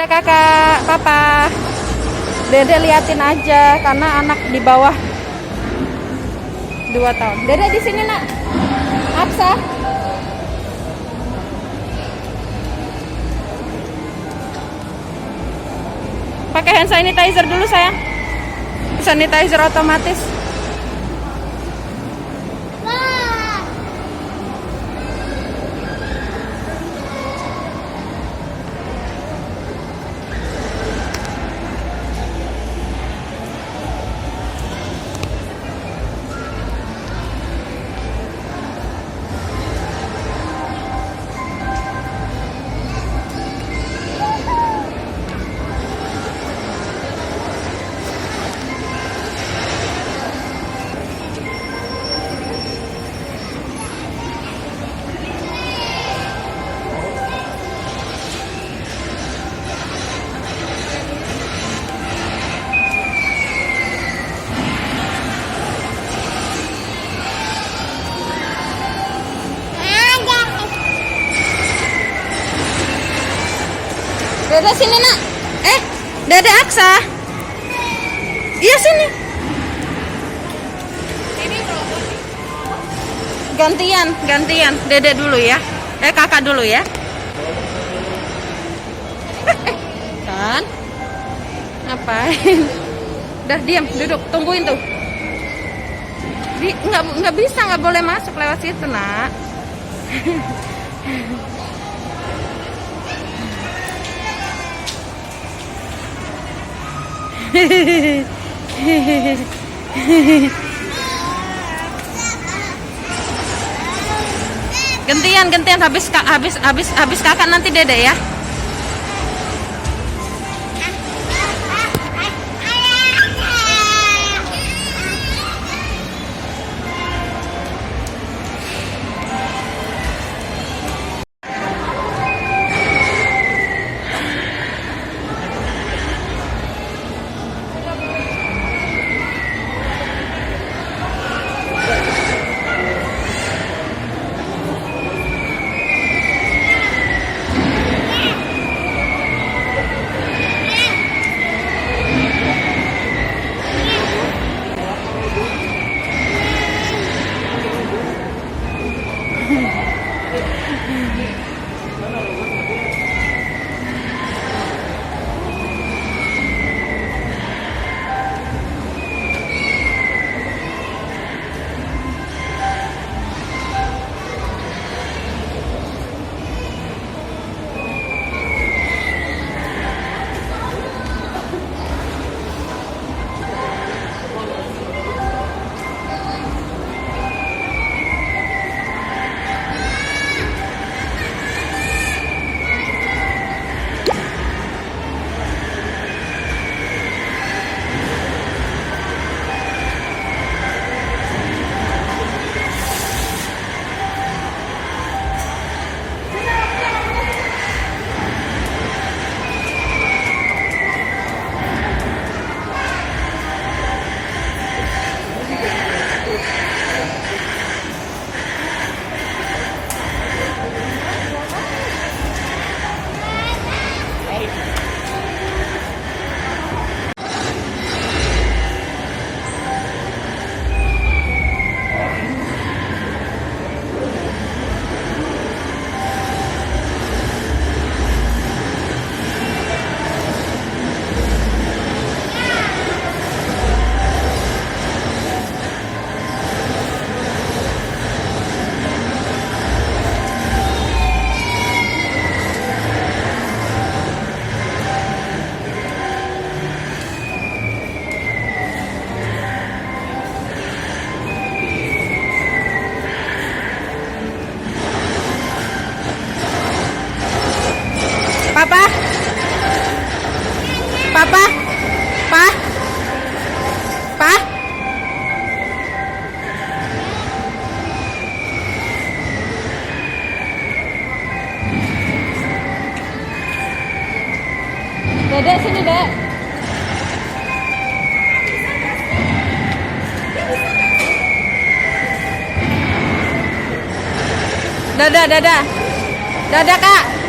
Dadah kakak, papa. Dede liatin aja karena anak di bawah 2 tahun. Dede di sini nak. Apsa. Pakai hand sanitizer dulu sayang. Sanitizer otomatis. Dede sini nak. Dede Aksa. Iya sini. Gantian. Dede dulu ya. Kakak dulu ya. Kan? Ngapain? Udah diam, duduk, tungguin tuh. Nggak bisa, nggak boleh masuk lewat situ nak. Gantian habis kakak nanti Dede ya. Papa, Pa. Dedek sini, Dek. Dadah, Kak.